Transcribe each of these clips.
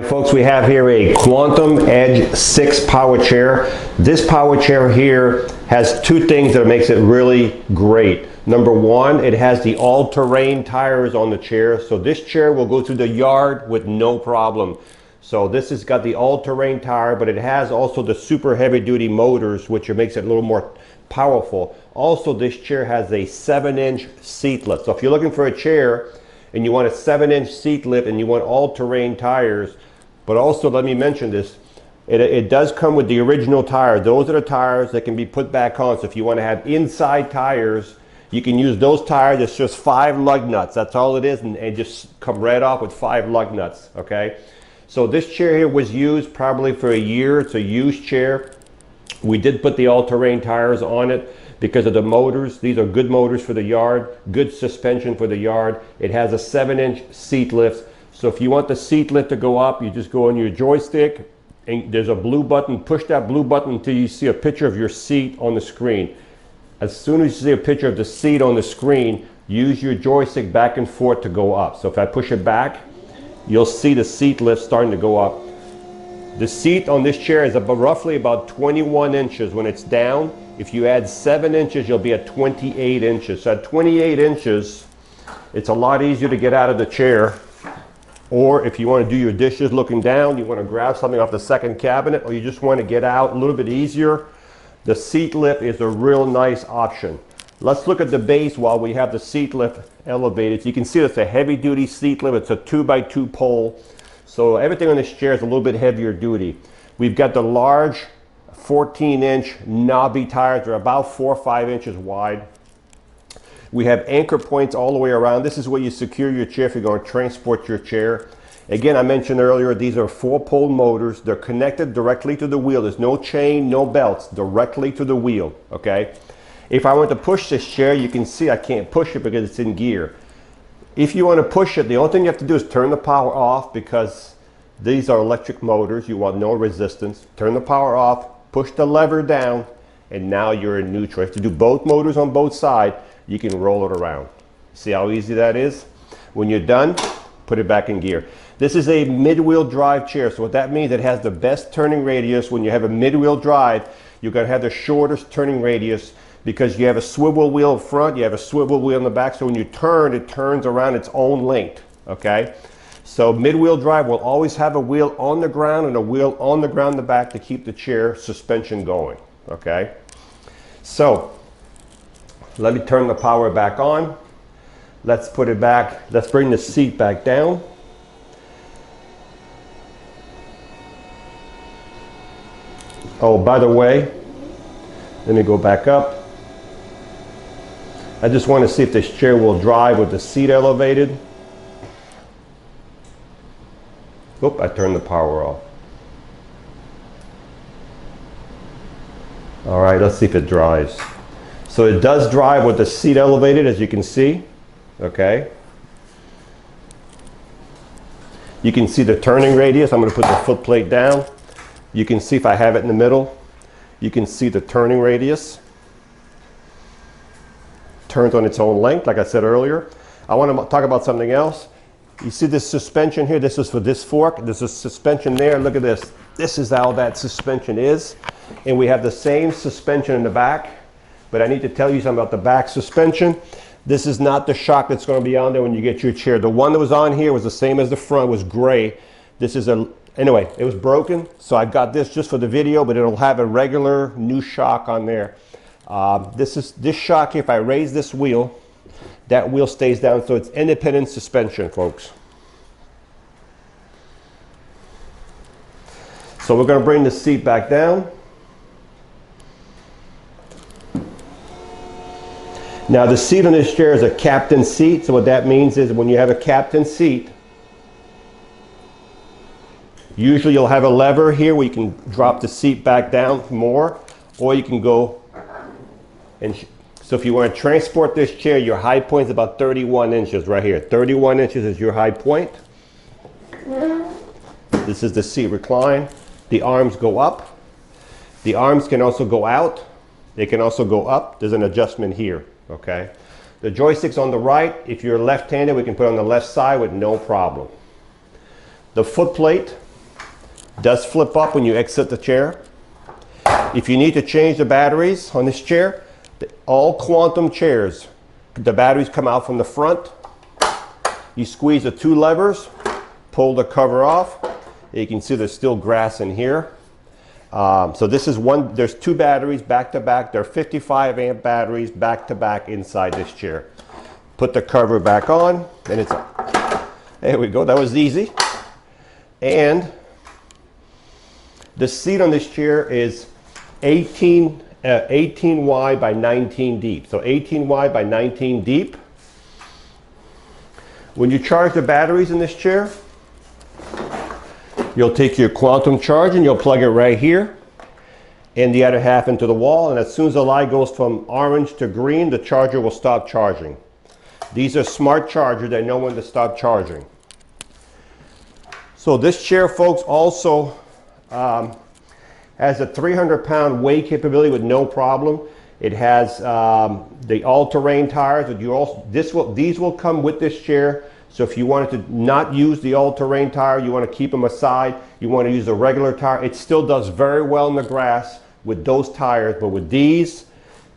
Folks, we have here a Quantum Edge 6 power chair. This power chair here has two things that makes it really great. Number one, it has the all-terrain tires on the chair, so this chair will go through the yard with no problem. So this has got the all-terrain tire, but it has also the super heavy-duty motors, which makes it a little more powerful. Also, this chair has a 7-inch seat lift. So if you're looking for a chair and you want a 7-inch seat lift and you want all-terrain tires, but also let me mention this, it does come with the original tire. Those are the tires that can be put back on. So if you want to have inside tires, you can use those tires. It's just 5 lug nuts. That's all it is, and just come right off with 5 lug nuts, okay? So this chair here was used probably for a year. It's a used chair. We did put the all-terrain tires on it because of the motors. These are good motors for the yard, good suspension for the yard. It has a 7-inch seat lift. So if you want the seat lift to go up, you just go on your joystick and there's a blue button. Push that blue button until you see a picture of your seat on the screen. As soon as you see a picture of the seat on the screen, use your joystick back and forth to go up. So if I push it back, you'll see the seat lift starting to go up. The seat on this chair is roughly about 21 inches when it's down. If you add 7 inches, you'll be at 28 inches. So at 28 inches, it's a lot easier to get out of the chair. Or if you want to do your dishes looking down, you want to grab something off the second cabinet, or you just want to get out a little bit easier, the seat lift is a real nice option. Let's look at the base while we have the seat lift elevated. So you can see it's a heavy duty seat lift. It's a 2x2 pole. So everything on this chair is a little bit heavier duty. We've got the large 14-inch knobby tires. They're about 4 or 5 inches wide. We have anchor points all the way around. This is where you secure your chair if you're going to transport your chair. Again, I mentioned earlier, these are 4-pole motors. They're connected directly to the wheel. There's no chain, no belts, directly to the wheel, okay? If I want to push this chair, you can see I can't push it because it's in gear. If you want to push it, the only thing you have to do is turn the power off, because these are electric motors. You want no resistance. Turn the power off, push the lever down, and now you're in neutral. If you have to do both motors on both sides, you can roll it around. See how easy that is? When you're done, put it back in gear. This is a mid-wheel drive chair, so what that means, it has the best turning radius. When you have a mid-wheel drive, you're going to have the shortest turning radius because you have a swivel wheel in front, you have a swivel wheel in the back, so when you turn, it turns around its own length, okay? So mid-wheel drive will always have a wheel on the ground and a wheel on the ground in the back to keep the chair suspension going, okay? So let me turn the power back on. Let's put it back. Let's bring the seat back down. Oh, by the way, let me go back up. I just want to see if this chair will drive with the seat elevated. Oop, I turned the power off. All right, let's see if it drives. So it does drive with the seat elevated, as you can see, okay? You can see the turning radius. I'm going to put the foot plate down. You can see if I have it in the middle. You can see the turning radius. Turns on its own length, like I said earlier. I want to talk about something else. You see this suspension here? This is for this fork. There's a suspension there. Look at this. This is how that suspension is. And we have the same suspension in the back. But I need to tell you something about the back suspension. This is not the shock that's going to be on there when you get your chair. The one that was on here was the same as the front, was gray. This is anyway, it was broken, so I've got this just for the video, but it'll have a regular new shock on there. This shock here, if I raise this wheel, that wheel stays down, so it's independent suspension, folks. So we're going to bring the seat back down. Now the seat on this chair is a captain seat, so what that means is when you have a captain seat, usually you'll have a lever here where you can drop the seat back down more, or you can go and so if you want to transport this chair, your high point is about 31 inches right here. 31 inches is your high point. This is the seat recline. The arms go up. The arms can also go out. They can also go up. There's an adjustment here. Okay, the joystick's on the right. If you're left-handed, we can put it on the left side with no problem. The foot plate Does flip up when you exit the chair. If you need to change the batteries on this chair, all Quantum chairs, the batteries come out from the front. You squeeze the 2 levers, pull the cover off. You can see there's still grass in here. So this is one, there's 2 batteries back to back. They're 55 amp batteries back to back inside this chair. Put the cover back on and it's, there we go, that was easy. And the seat on this chair is 18 wide by 19 deep. So 18 wide by 19 deep. When you charge the batteries in this chair, you'll take your Quantum charge and you'll plug it right here and the other half into the wall, and as soon as the light goes from orange to green, the charger will stop charging. These are smart chargers, they know when to stop charging. So this chair, folks, also has a 300-pound weight capability with no problem. It has the all-terrain tires. That you also, these will come with this chair. So if you wanted to not use the all-terrain tire, you want to keep them aside, you want to use a regular tire, it still does very well in the grass with those tires, but with these,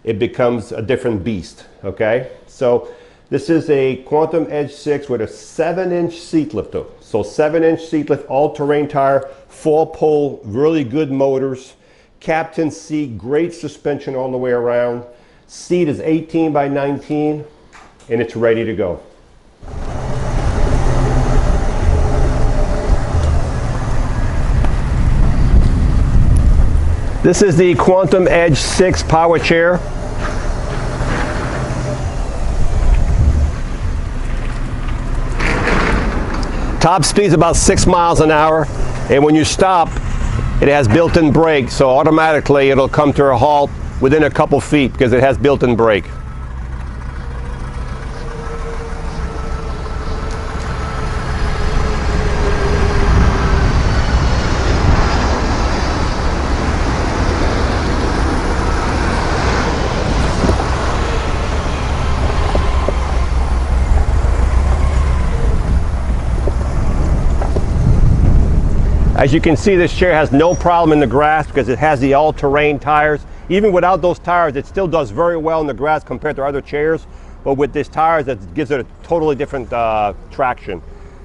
it becomes a different beast, okay? So this is a Quantum Edge 6 with a 7-inch seat lift. So 7-inch seat lift, all-terrain tire, 4-pole, really good motors, captain seat, great suspension all the way around. Seat is 18 by 19, and it's ready to go. This is the Quantum Edge 6 power chair. Top speed is about 6 miles an hour, and when you stop, it has built-in brake, so automatically it'll come to a halt within a couple feet because it has built-in brake. As you can see, this chair has no problem in the grass because it has the all-terrain tires. Even without those tires, it still does very well in the grass compared to other chairs. But with these tires, that gives it a totally different traction.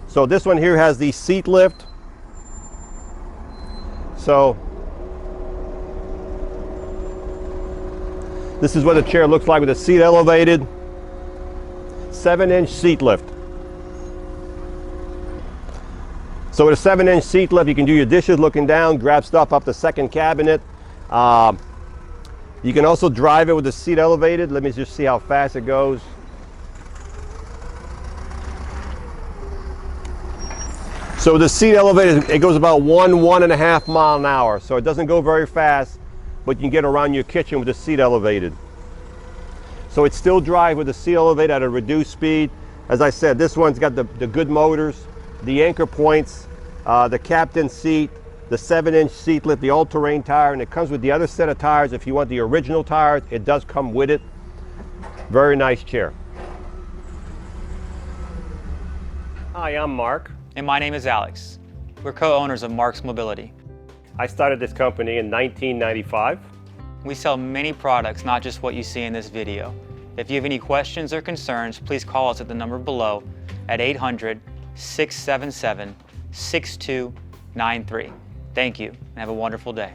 So this one here has the seat lift. So this is what the chair looks like with the seat elevated. 7-inch seat lift. So with a 7-inch seat lift, you can do your dishes looking down, grab stuff up the second cabinet. You can also drive it with the seat elevated. Let me just see how fast it goes. So with the seat elevated, it goes about 1.5 miles an hour. So it doesn't go very fast, but you can get around your kitchen with the seat elevated. So it still drives with the seat elevated at a reduced speed. As I said, this one's got the good motors, the anchor points, the captain seat, the 7-inch seat lift, the all-terrain tire, and it comes with the other set of tires. If you want the original tires, it does come with it. Very nice chair. Hi, I'm Mark. And my name is Alex. We're co-owners of Marc's Mobility. I started this company in 1995. We sell many products, not just what you see in this video. If you have any questions or concerns, please call us at the number below at 800-677-6293. Thank you, and have a wonderful day.